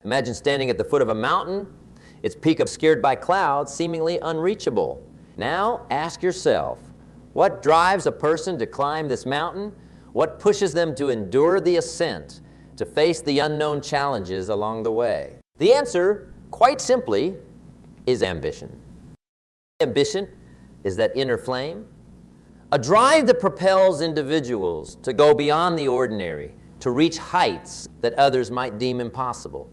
Imagine standing at the foot of a mountain, its peak obscured by clouds, seemingly unreachable. Now ask yourself, what drives a person to climb this mountain? What pushes them to endure the ascent, to face the unknown challenges along the way? The answer, quite simply, is ambition. Ambition is that inner flame, a drive that propels individuals to go beyond the ordinary, to reach heights that others might deem impossible.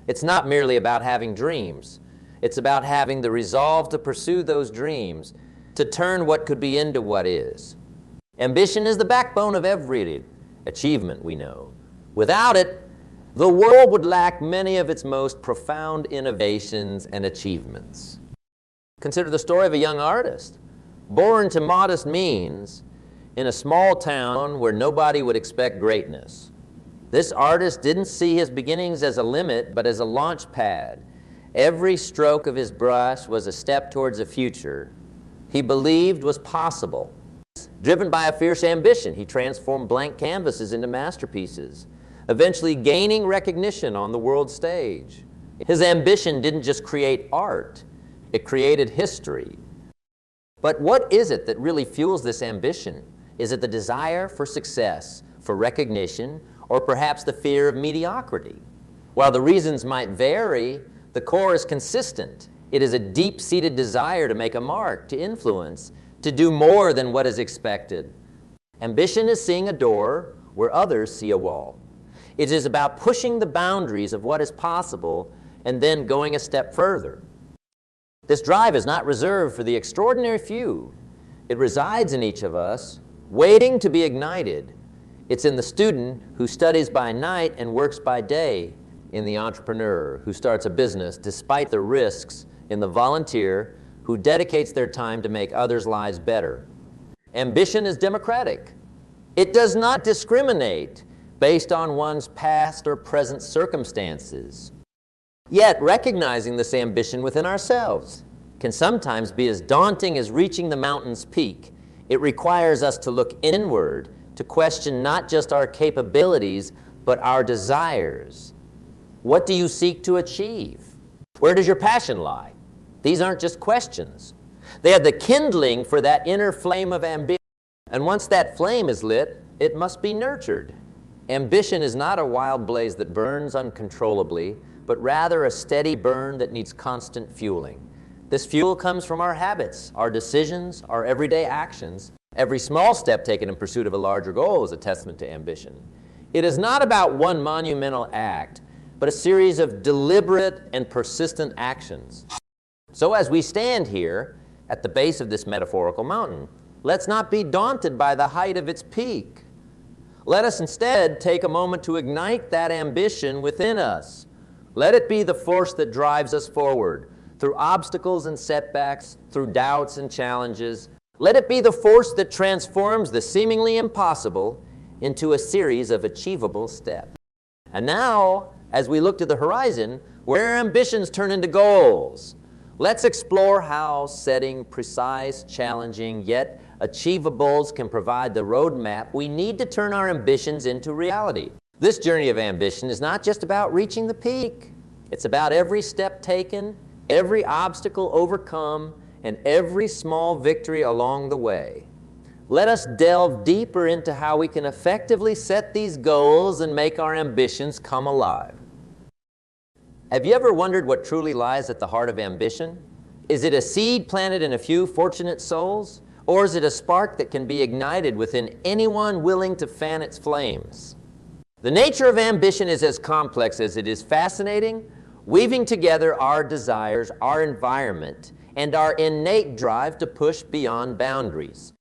It's not merely about having dreams. It's about having the resolve to pursue those dreams, to turn what could be into what is. Ambition is the backbone of every achievement we know. Without it, the world would lack many of its most profound innovations and achievements. Consider the story of a young artist, born to modest means in a small town where nobody would expect greatness. This artist didn't see his beginnings as a limit, but as a launch pad. Every stroke of his brush was a step towards a future he believed was possible. Driven by a fierce ambition, he transformed blank canvases into masterpieces, eventually gaining recognition on the world stage. His ambition didn't just create art, it created history. But what is it that really fuels this ambition? Is it the desire for success, for recognition, or perhaps the fear of mediocrity? While the reasons might vary, the core is consistent. It is a deep-seated desire to make a mark, to influence, to do more than what is expected. Ambition is seeing a door where others see a wall. It is about pushing the boundaries of what is possible and then going a step further. This drive is not reserved for the extraordinary few. It resides in each of us, waiting to be ignited. It's in the student who studies by night and works by day, in the entrepreneur who starts a business despite the risks, in the volunteer who dedicates their time to make others' lives better. Ambition is democratic. It does not discriminate based on one's past or present circumstances. Yet, recognizing this ambition within ourselves can sometimes be as daunting as reaching the mountain's peak. It requires us to look inward, to question not just our capabilities, but our desires. What do you seek to achieve? Where does your passion lie? These aren't just questions. They are the kindling for that inner flame of ambition. And once that flame is lit, it must be nurtured. Ambition is not a wild blaze that burns uncontrollably, but rather a steady burn that needs constant fueling. This fuel comes from our habits, our decisions, our everyday actions. Every small step taken in pursuit of a larger goal is a testament to ambition. It is not about one monumental act, but a series of deliberate and persistent actions. So as we stand here at the base of this metaphorical mountain, let's not be daunted by the height of its peak. Let us instead take a moment to ignite that ambition within us. Let it be the force that drives us forward through obstacles and setbacks, through doubts and challenges. Let it be the force that transforms the seemingly impossible into a series of achievable steps. And now, as we look to the horizon, where our ambitions turn into goals, let's explore how setting precise, challenging, yet achievables can provide the roadmap we need to turn our ambitions into reality. This journey of ambition is not just about reaching the peak. It's about every step taken, every obstacle overcome, and every small victory along the way. Let us delve deeper into how we can effectively set these goals and make our ambitions come alive. Have you ever wondered what truly lies at the heart of ambition? Is it a seed planted in a few fortunate souls? Or is it a spark that can be ignited within anyone willing to fan its flames? The nature of ambition is as complex as it is fascinating, weaving together our desires, our environment, and our innate drive to push beyond boundaries.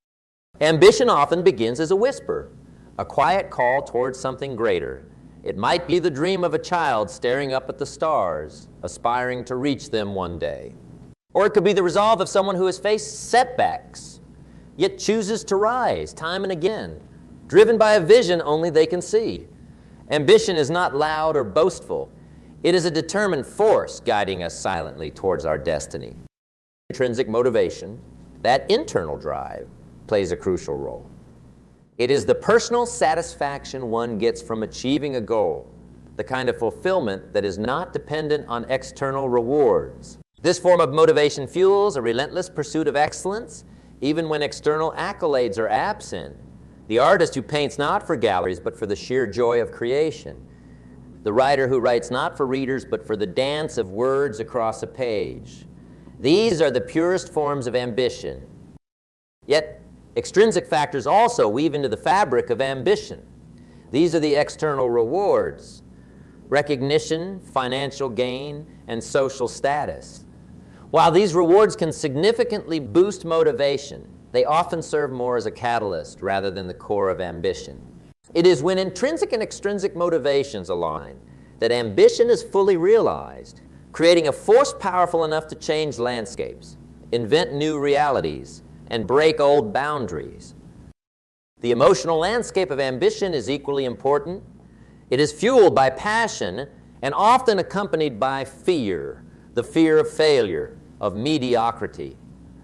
Ambition often begins as a whisper, a quiet call towards something greater. It might be the dream of a child staring up at the stars, aspiring to reach them one day. Or it could be the resolve of someone who has faced setbacks, yet chooses to rise time and again, driven by a vision only they can see. Ambition is not loud or boastful. It is a determined force guiding us silently towards our destiny. Intrinsic motivation, that internal drive, plays a crucial role. It is the personal satisfaction one gets from achieving a goal, the kind of fulfillment that is not dependent on external rewards. This form of motivation fuels a relentless pursuit of excellence, even when external accolades are absent. The artist who paints not for galleries, but for the sheer joy of creation. The writer who writes not for readers, but for the dance of words across a page. These are the purest forms of ambition. Yet, extrinsic factors also weave into the fabric of ambition. These are the external rewards: recognition, financial gain, and social status. While these rewards can significantly boost motivation, they often serve more as a catalyst rather than the core of ambition. It is when intrinsic and extrinsic motivations align that ambition is fully realized, creating a force powerful enough to change landscapes, invent new realities, and break old boundaries. The emotional landscape of ambition is equally important. It is fueled by passion and often accompanied by fear, the fear of failure, of mediocrity.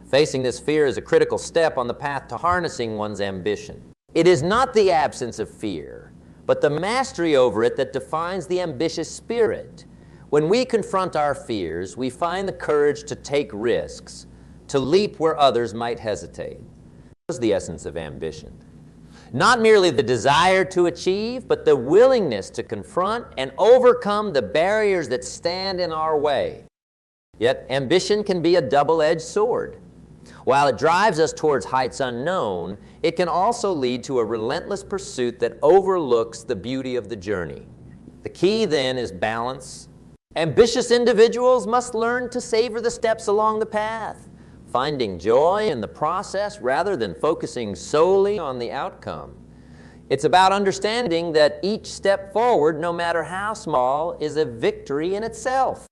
Facing this fear is a critical step on the path to harnessing one's ambition. It is not the absence of fear, but the mastery over it that defines the ambitious spirit. When we confront our fears, we find the courage to take risks, to leap where others might hesitate. This is the essence of ambition. Not merely the desire to achieve, but the willingness to confront and overcome the barriers that stand in our way. Yet ambition can be a double-edged sword. While it drives us towards heights unknown, it can also lead to a relentless pursuit that overlooks the beauty of the journey. The key then is balance. Ambitious individuals must learn to savor the steps along the path, finding joy in the process rather than focusing solely on the outcome. It's about understanding that each step forward, no matter how small, is a victory in itself.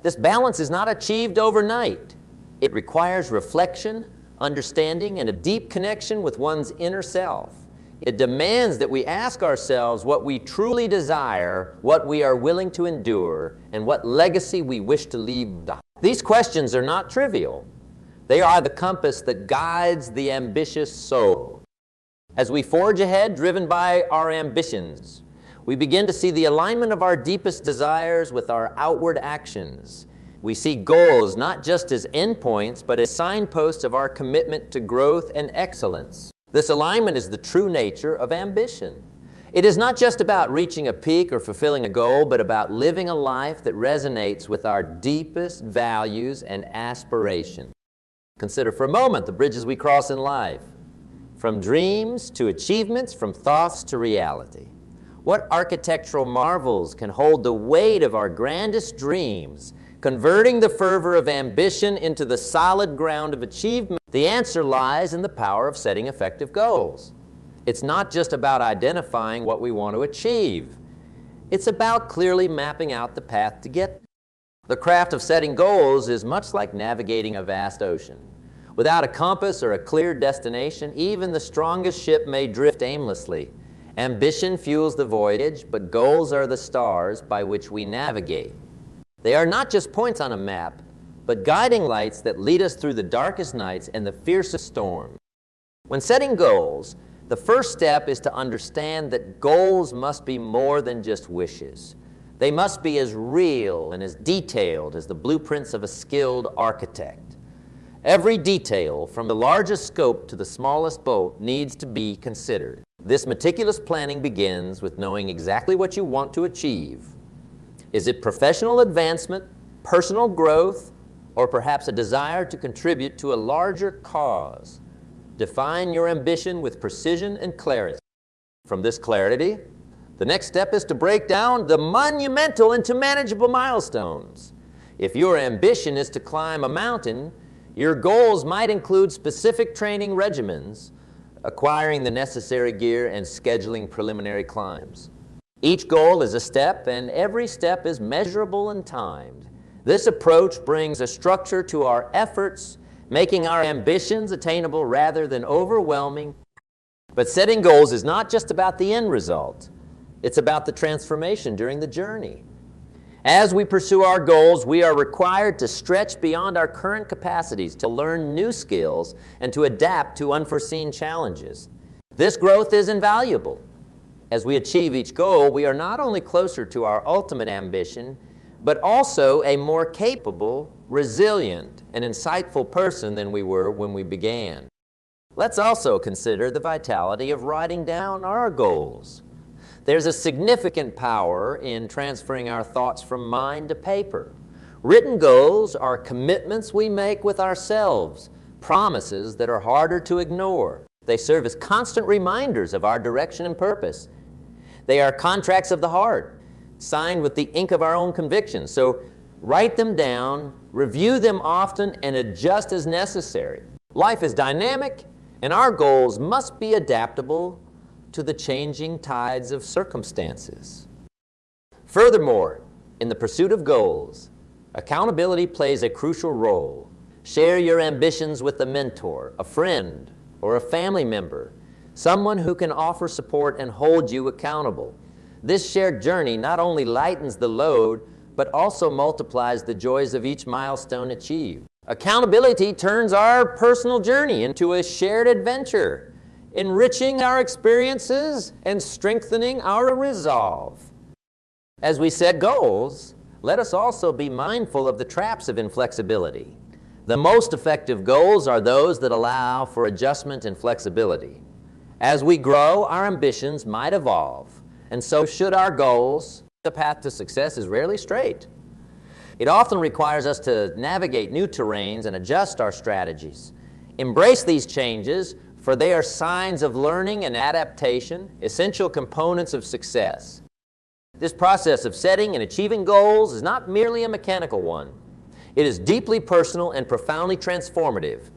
This balance is not achieved overnight. It requires reflection, understanding, and a deep connection with one's inner self. It demands that we ask ourselves what we truly desire, what we are willing to endure, and what legacy we wish to leave behind. These questions are not trivial. They are the compass that guides the ambitious soul. As we forge ahead, driven by our ambitions, we begin to see the alignment of our deepest desires with our outward actions. We see goals not just as endpoints, but as signposts of our commitment to growth and excellence. This alignment is the true nature of ambition. It is not just about reaching a peak or fulfilling a goal, but about living a life that resonates with our deepest values and aspirations. Consider for a moment the bridges we cross in life, from dreams to achievements, from thoughts to reality. What architectural marvels can hold the weight of our grandest dreams, converting the fervor of ambition into the solid ground of achievement? The answer lies in the power of setting effective goals. It's not just about identifying what we want to achieve. It's about clearly mapping out the path to get there. The craft of setting goals is much like navigating a vast ocean. Without a compass or a clear destination, even the strongest ship may drift aimlessly. Ambition fuels the voyage, but goals are the stars by which we navigate. They are not just points on a map, but guiding lights that lead us through the darkest nights and the fiercest storms. When setting goals, the first step is to understand that goals must be more than just wishes. They must be as real and as detailed as the blueprints of a skilled architect. Every detail, from the largest scope to the smallest bolt, needs to be considered. This meticulous planning begins with knowing exactly what you want to achieve. Is it professional advancement, personal growth, or perhaps a desire to contribute to a larger cause? Define your ambition with precision and clarity. From this clarity, the next step is to break down the monumental into manageable milestones. If your ambition is to climb a mountain, your goals might include specific training regimens, acquiring the necessary gear, and scheduling preliminary climbs. Each goal is a step, and every step is measurable and timed. This approach brings a structure to our efforts, making our ambitions attainable rather than overwhelming. But setting goals is not just about the end result. It's about the transformation during the journey. As we pursue our goals, we are required to stretch beyond our current capacities, to learn new skills, and to adapt to unforeseen challenges. This growth is invaluable. As we achieve each goal, we are not only closer to our ultimate ambition, but also a more capable, resilient, and insightful person than we were when we began. Let's also consider the vitality of writing down our goals. There's a significant power in transferring our thoughts from mind to paper. Written goals are commitments we make with ourselves, promises that are harder to ignore. They serve as constant reminders of our direction and purpose. They are contracts of the heart, signed with the ink of our own convictions. So write them down, review them often, and adjust as necessary. Life is dynamic, and our goals must be adaptable to the changing tides of circumstances. Furthermore, in the pursuit of goals, accountability plays a crucial role. Share your ambitions with a mentor, a friend, or a family member, someone who can offer support and hold you accountable. This shared journey not only lightens the load, but also multiplies the joys of each milestone achieved. Accountability turns our personal journey into a shared adventure, enriching our experiences and strengthening our resolve. As we set goals, let us also be mindful of the traps of inflexibility. The most effective goals are those that allow for adjustment and flexibility. As we grow, our ambitions might evolve, and so should our goals. The path to success is rarely straight. It often requires us to navigate new terrains and adjust our strategies. Embrace these changes, for they are signs of learning and adaptation, essential components of success. This process of setting and achieving goals is not merely a mechanical one. It is deeply personal and profoundly transformative.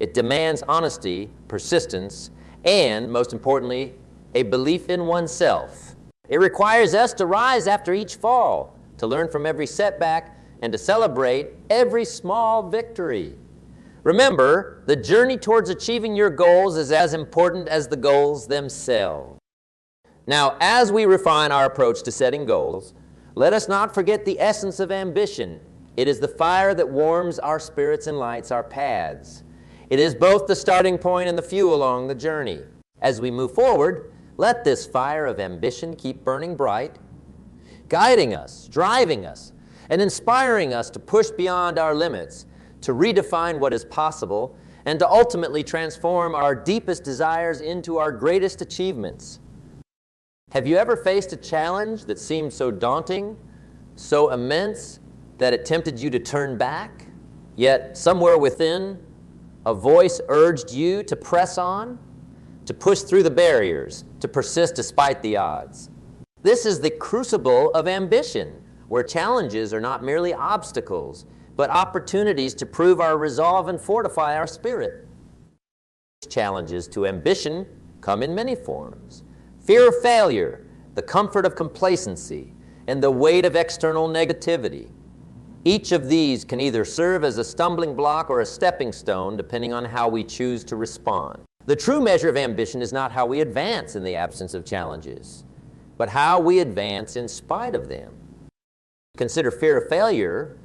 It demands honesty, persistence, and, most importantly, a belief in oneself. It requires us to rise after each fall, to learn from every setback, and to celebrate every small victory. Remember, the journey towards achieving your goals is as important as the goals themselves. Now, as we refine our approach to setting goals, let us not forget the essence of ambition. It is the fire that warms our spirits and lights our paths. It is both the starting point and the fuel along the journey. As we move forward, let this fire of ambition keep burning bright, guiding us, driving us, and inspiring us to push beyond our limits, to redefine what is possible, and to ultimately transform our deepest desires into our greatest achievements. Have you ever faced a challenge that seemed so daunting, so immense, that it tempted you to turn back, yet somewhere within, a voice urged you to press on, to push through the barriers, to persist despite the odds? This is the crucible of ambition, where challenges are not merely obstacles, but opportunities to prove our resolve and fortify our spirit. Challenges to ambition come in many forms. Fear of failure, the comfort of complacency, and the weight of external negativity. Each of these can either serve as a stumbling block or a stepping stone, depending on how we choose to respond. The true measure of ambition is not how we advance in the absence of challenges, but how we advance in spite of them. Consider fear of failure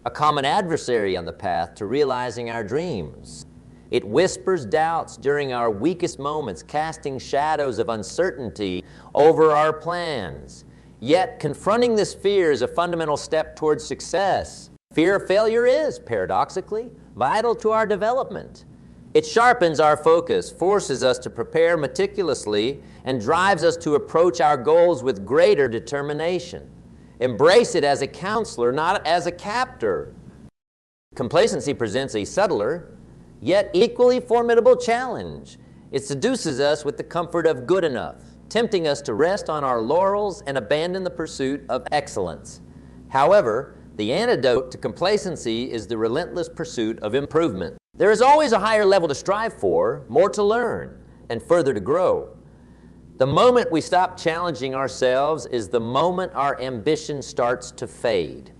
a common adversary on the path to realizing our dreams. It whispers doubts during our weakest moments, casting shadows of uncertainty over our plans. Yet, confronting this fear is a fundamental step towards success. Fear of failure is, paradoxically, vital to our development. It sharpens our focus, forces us to prepare meticulously, and drives us to approach our goals with greater determination. Embrace it as a counselor, not as a captor. Complacency presents a subtler, yet equally formidable challenge. It seduces us with the comfort of good enough, tempting us to rest on our laurels and abandon the pursuit of excellence. However, the antidote to complacency is the relentless pursuit of improvement. There is always a higher level to strive for, more to learn, and further to grow. The moment we stop challenging ourselves is the moment our ambition starts to fade.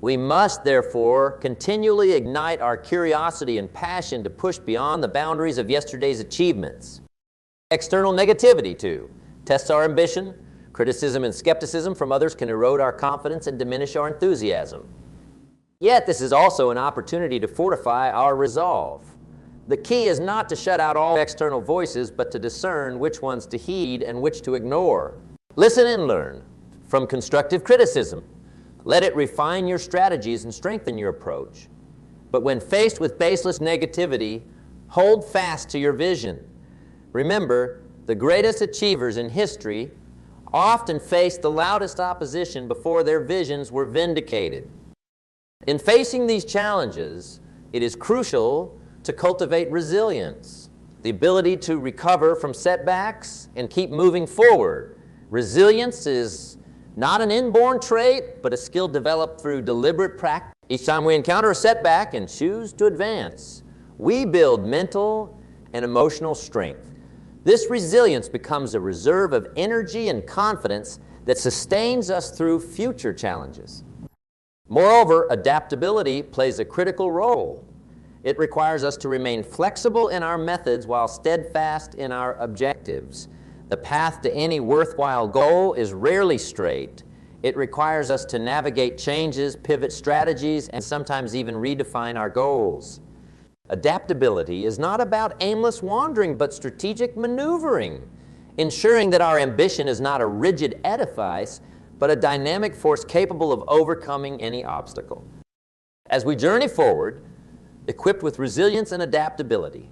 We must, therefore, continually ignite our curiosity and passion to push beyond the boundaries of yesterday's achievements. External negativity, too, tests our ambition. Criticism and skepticism from others can erode our confidence and diminish our enthusiasm. Yet, this is also an opportunity to fortify our resolve. The key is not to shut out all external voices, but to discern which ones to heed and which to ignore. Listen and learn from constructive criticism. Let it refine your strategies and strengthen your approach. But when faced with baseless negativity, hold fast to your vision. Remember, the greatest achievers in history often faced the loudest opposition before their visions were vindicated. In facing these challenges, it is crucial to cultivate resilience, the ability to recover from setbacks and keep moving forward. Resilience is not an inborn trait, but a skill developed through deliberate practice. Each time we encounter a setback and choose to advance, we build mental and emotional strength. This resilience becomes a reserve of energy and confidence that sustains us through future challenges. Moreover, adaptability plays a critical role. It requires us to remain flexible in our methods while steadfast in our objectives. The path to any worthwhile goal is rarely straight. It requires us to navigate changes, pivot strategies, and sometimes even redefine our goals. Adaptability is not about aimless wandering, but strategic maneuvering, ensuring that our ambition is not a rigid edifice, but a dynamic force capable of overcoming any obstacle. As we journey forward, equipped with resilience and adaptability,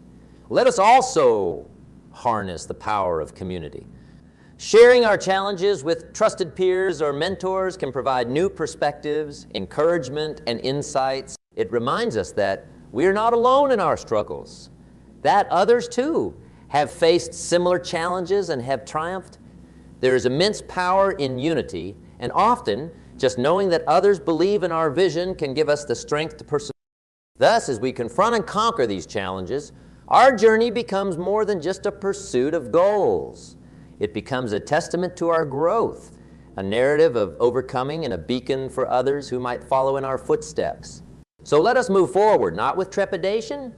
let us also harness the power of community. Sharing our challenges with trusted peers or mentors can provide new perspectives, encouragement, and insights. It reminds us that we are not alone in our struggles, that others too have faced similar challenges and have triumphed. There is immense power in unity, and often just knowing that others believe in our vision can give us the strength to pursue. Thus, as we confront and conquer these challenges, our journey becomes more than just a pursuit of goals. It becomes a testament to our growth, a narrative of overcoming and a beacon for others who might follow in our footsteps. So let us move forward, not with trepidation,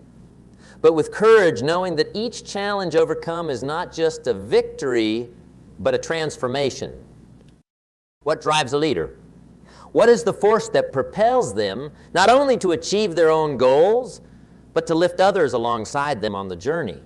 but with courage, knowing that each challenge overcome is not just a victory, but a transformation. What drives a leader? What is the force that propels them not only to achieve their own goals, but to lift others alongside them on the journey?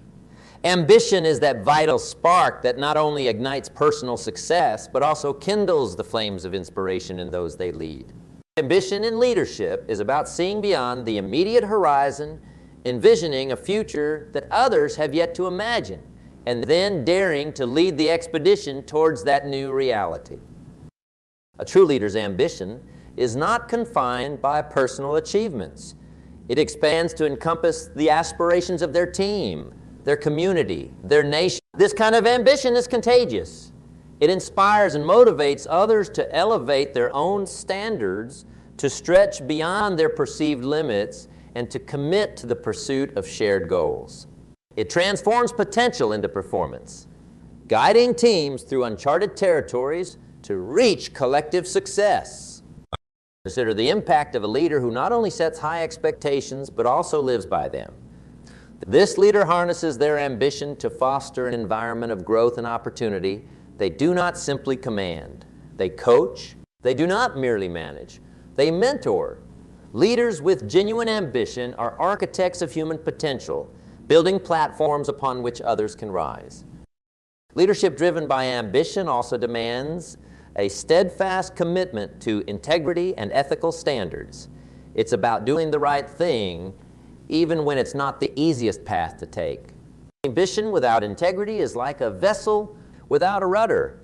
Ambition is that vital spark that not only ignites personal success, but also kindles the flames of inspiration in those they lead. Ambition in leadership is about seeing beyond the immediate horizon, envisioning a future that others have yet to imagine, and then daring to lead the expedition towards that new reality. A true leader's ambition is not confined by personal achievements. It expands to encompass the aspirations of their team, their community, their nation. This kind of ambition is contagious. It inspires and motivates others to elevate their own standards, to stretch beyond their perceived limits, and to commit to the pursuit of shared goals. It transforms potential into performance, guiding teams through uncharted territories to reach collective success. Consider the impact of a leader who not only sets high expectations, but also lives by them. This leader harnesses their ambition to foster an environment of growth and opportunity. They do not simply command. They coach. They do not merely manage. They mentor. Leaders with genuine ambition are architects of human potential, building platforms upon which others can rise. Leadership driven by ambition also demands a steadfast commitment to integrity and ethical standards. It's about doing the right thing, even when it's not the easiest path to take. Ambition without integrity is like a vessel without a rudder,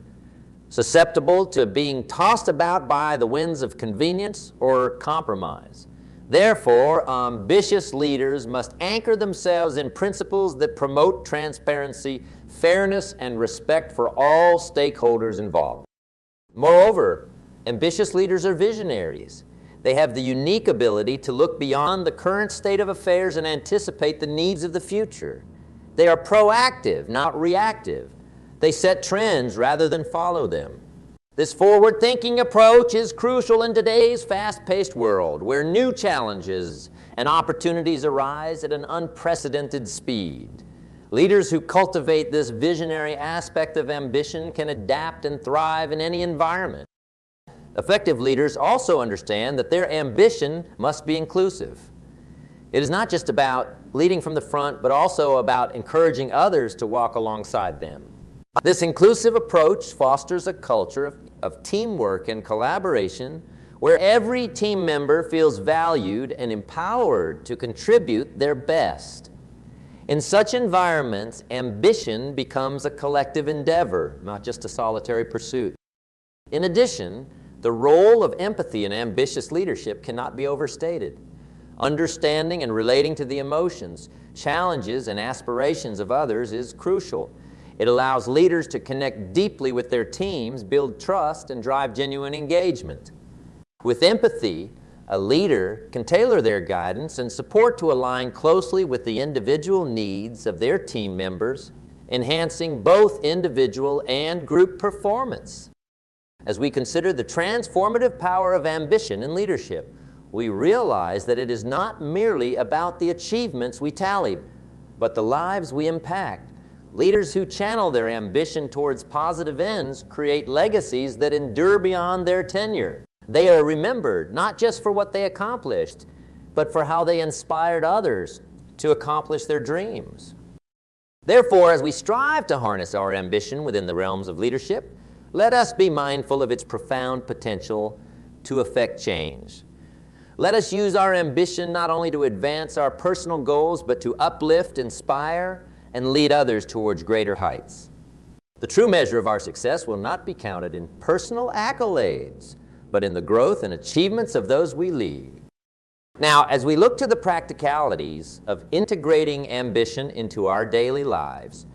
susceptible to being tossed about by the winds of convenience or compromise. Therefore, ambitious leaders must anchor themselves in principles that promote transparency, fairness, and respect for all stakeholders involved. Moreover, ambitious leaders are visionaries. They have the unique ability to look beyond the current state of affairs and anticipate the needs of the future. They are proactive, not reactive. They set trends rather than follow them. This forward-thinking approach is crucial in today's fast-paced world, where new challenges and opportunities arise at an unprecedented speed. Leaders who cultivate this visionary aspect of ambition can adapt and thrive in any environment. Effective leaders also understand that their ambition must be inclusive. It is not just about leading from the front, but also about encouraging others to walk alongside them. This inclusive approach fosters a culture of teamwork and collaboration where every team member feels valued and empowered to contribute their best. In such environments, ambition becomes a collective endeavor, not just a solitary pursuit. In addition, the role of empathy in ambitious leadership cannot be overstated. Understanding and relating to the emotions, challenges, and aspirations of others is crucial. It allows leaders to connect deeply with their teams, build trust, and drive genuine engagement. With empathy, a leader can tailor their guidance and support to align closely with the individual needs of their team members, enhancing both individual and group performance. As we consider the transformative power of ambition in leadership, we realize that it is not merely about the achievements we tally, but the lives we impact. Leaders who channel their ambition towards positive ends create legacies that endure beyond their tenure. They are remembered not just for what they accomplished, but for how they inspired others to accomplish their dreams. Therefore, as we strive to harness our ambition within the realms of leadership, let us be mindful of its profound potential to affect change. Let us use our ambition not only to advance our personal goals, but to uplift, inspire, and lead others towards greater heights. The true measure of our success will not be counted in personal accolades, but in the growth and achievements of those we lead. Now, as we look to the practicalities of integrating ambition into our daily lives,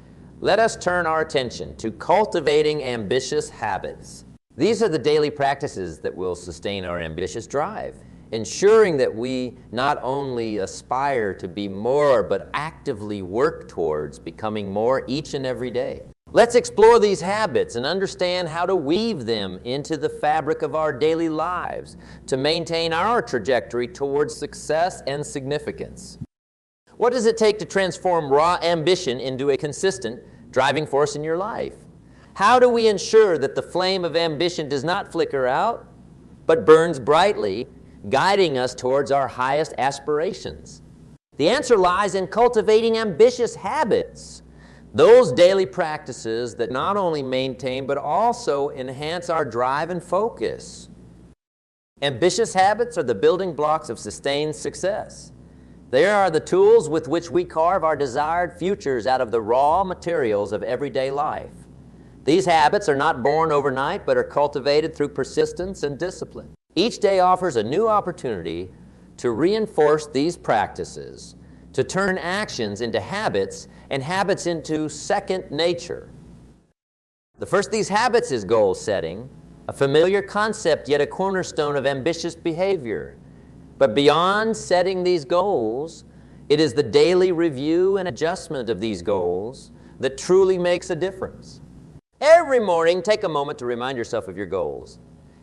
let us turn our attention to cultivating ambitious habits. These are the daily practices that will sustain our ambitious drive, ensuring that we not only aspire to be more, but actively work towards becoming more each and every day. Let's explore these habits and understand how to weave them into the fabric of our daily lives to maintain our trajectory towards success and significance. What does it take to transform raw ambition into a consistent driving force in your life? How do we ensure that the flame of ambition does not flicker out, but burns brightly, guiding us towards our highest aspirations? The answer lies in cultivating ambitious habits. Those daily practices that not only maintain but also enhance our drive and focus. Ambitious habits are the building blocks of sustained success. They are the tools with which we carve our desired futures out of the raw materials of everyday life. These habits are not born overnight but are cultivated through persistence and discipline. Each day offers a new opportunity to reinforce these practices, to turn actions into habits and habits into second nature. The first of these habits is goal setting, a familiar concept yet a cornerstone of ambitious behavior. But beyond setting these goals, it is the daily review and adjustment of these goals that truly makes a difference. Every morning, take a moment to remind yourself of your goals.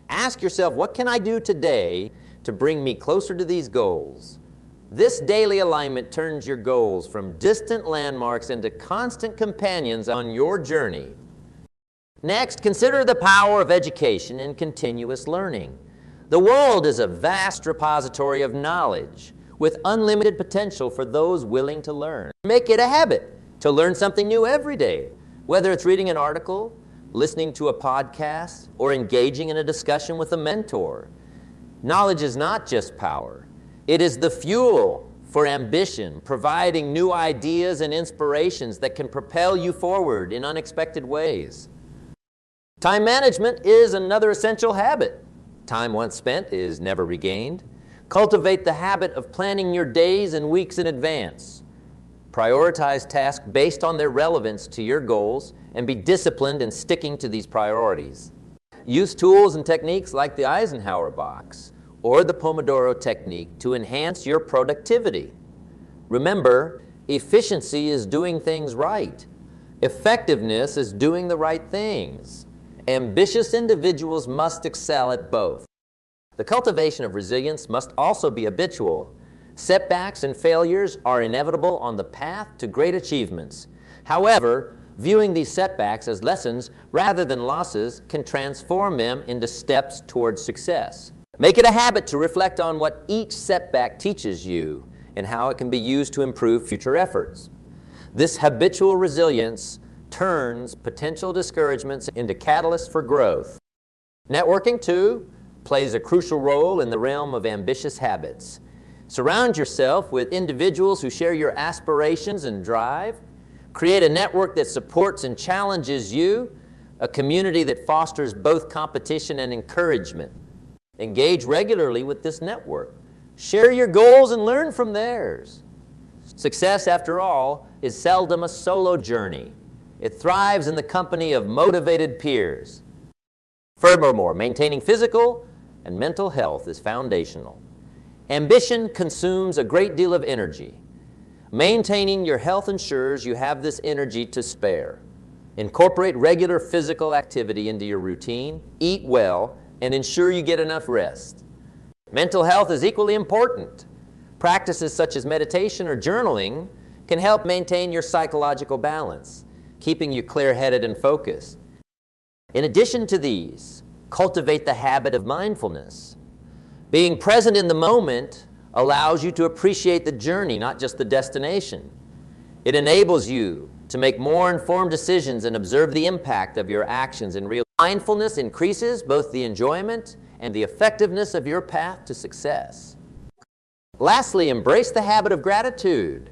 Ask yourself, what can I do today to bring me closer to these goals? This daily alignment turns your goals from distant landmarks into constant companions on your journey. Next, consider the power of education and continuous learning. The world is a vast repository of knowledge with unlimited potential for those willing to learn. Make it a habit to learn something new every day, whether it's reading an article, listening to a podcast, or engaging in a discussion with a mentor. Knowledge is not just power. It is the fuel for ambition, providing new ideas and inspirations that can propel you forward in unexpected ways. Time management is another essential habit. Time once spent is never regained. Cultivate the habit of planning your days and weeks in advance. Prioritize tasks based on their relevance to your goals and be disciplined in sticking to these priorities. Use tools and techniques like the Eisenhower box or the Pomodoro technique to enhance your productivity. Remember, efficiency is doing things right. Effectiveness is doing the right things. Ambitious individuals must excel at both. The cultivation of resilience must also be habitual. Setbacks and failures are inevitable on the path to great achievements. However, viewing these setbacks as lessons rather than losses can transform them into steps towards success. Make it a habit to reflect on what each setback teaches you and how it can be used to improve future efforts. This habitual resilience turns potential discouragements into catalysts for growth. Networking, too, plays a crucial role in the realm of ambitious habits. Surround yourself with individuals who share your aspirations and drive. Create a network that supports and challenges you, a community that fosters both competition and encouragement. Engage regularly with this network. Share your goals and learn from theirs. Success, after all, is seldom a solo journey. It thrives in the company of motivated peers. Furthermore, maintaining physical and mental health is foundational. Ambition consumes a great deal of energy. Maintaining your health ensures you have this energy to spare. Incorporate regular physical activity into your routine, eat well, and ensure you get enough rest. Mental health is equally important. Practices such as meditation or journaling can help maintain your psychological balance, keeping you clear-headed and focused. In addition to these, cultivate the habit of mindfulness. Being present in the moment allows you to appreciate the journey, not just the destination. It enables you to make more informed decisions and observe the impact of your actions in real time. Mindfulness increases both the enjoyment and the effectiveness of your path to success. Lastly, embrace the habit of gratitude.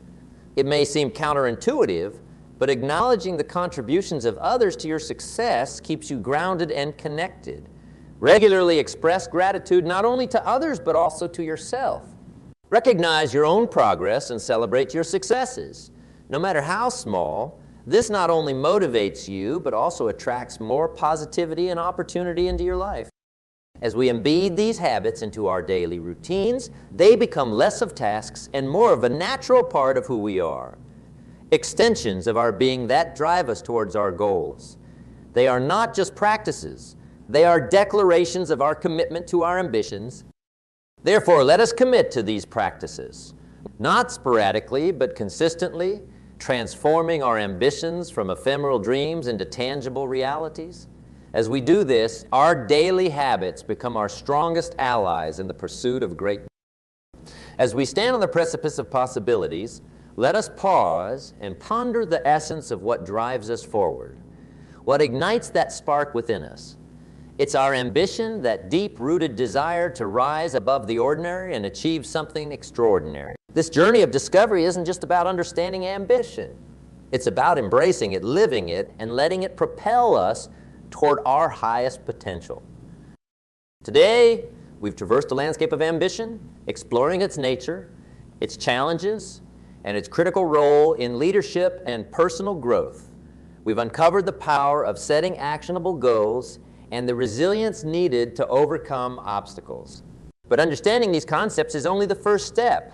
It may seem counterintuitive, but acknowledging the contributions of others to your success keeps you grounded and connected. Regularly express gratitude not only to others, but also to yourself. Recognize your own progress and celebrate your successes. No matter how small, this not only motivates you, but also attracts more positivity and opportunity into your life. As we embed these habits into our daily routines, they become less of tasks and more of a natural part of who we are. Extensions of our being that drive us towards our goals. They are not just practices. They are declarations of our commitment to our ambitions. Therefore, let us commit to these practices, not sporadically, but consistently, transforming our ambitions from ephemeral dreams into tangible realities. As we do this, our daily habits become our strongest allies in the pursuit of greatness. As we stand on the precipice of possibilities, let us pause and ponder the essence of what drives us forward, what ignites that spark within us. It's our ambition, that deep-rooted desire to rise above the ordinary and achieve something extraordinary. This journey of discovery isn't just about understanding ambition. It's about embracing it, living it, and letting it propel us toward our highest potential. Today, we've traversed the landscape of ambition, exploring its nature, its challenges, and its critical role in leadership and personal growth. We've uncovered the power of setting actionable goals and the resilience needed to overcome obstacles. But understanding these concepts is only the first step.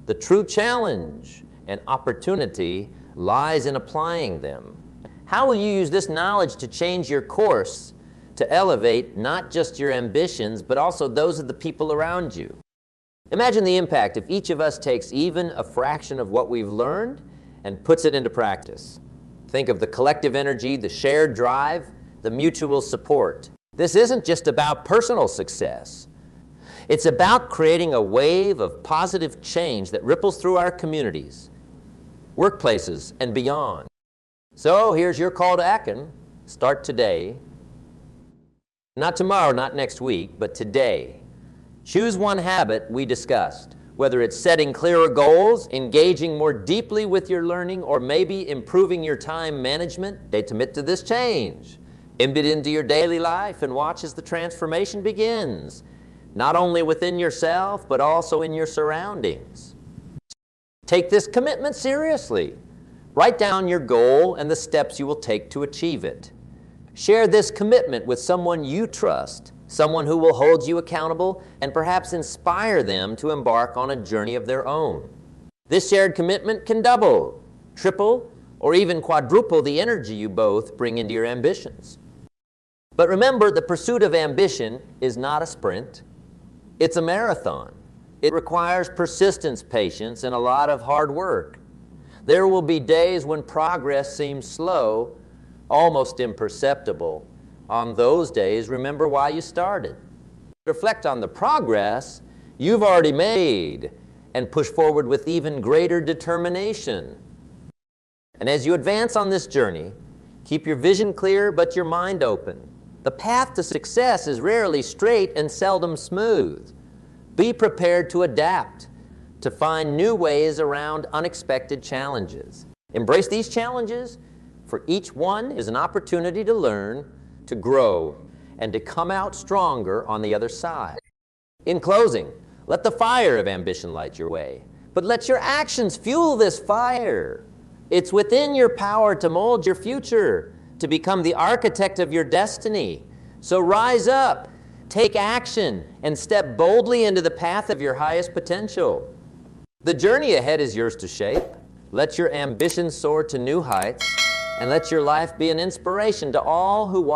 The true challenge and opportunity lies in applying them. How will you use this knowledge to change your course, to elevate not just your ambitions, but also those of the people around you? Imagine the impact if each of us takes even a fraction of what we've learned and puts it into practice. Think of the collective energy, the shared drive, the mutual support. This isn't just about personal success. It's about creating a wave of positive change that ripples through our communities, workplaces, and beyond. So here's your call to action. Start today. Not tomorrow, not next week, but today. Choose one habit we discussed, whether it's setting clearer goals, engaging more deeply with your learning, or maybe improving your time management. They commit to this change. Embed it into your daily life and watch as the transformation begins, not only within yourself, but also in your surroundings. Take this commitment seriously. Write down your goal and the steps you will take to achieve it. Share this commitment with someone you trust, someone who will hold you accountable and perhaps inspire them to embark on a journey of their own. This shared commitment can double, triple, or even quadruple the energy you both bring into your ambitions. But remember, the pursuit of ambition is not a sprint. It's a marathon. It requires persistence, patience, and a lot of hard work. There will be days when progress seems slow, almost imperceptible. On those days, remember why you started. Reflect on the progress you've already made and push forward with even greater determination. And as you advance on this journey, keep your vision clear but your mind open. The path to success is rarely straight and seldom smooth. Be prepared to adapt, to find new ways around unexpected challenges. Embrace these challenges, for each one is an opportunity to learn, to grow, and to come out stronger on the other side. In closing, let the fire of ambition light your way, but let your actions fuel this fire. It's within your power to mold your future, to become the architect of your destiny. So rise up, take action, and step boldly into the path of your highest potential. The journey ahead is yours to shape. Let your ambition soar to new heights, and let your life be an inspiration to all who watch.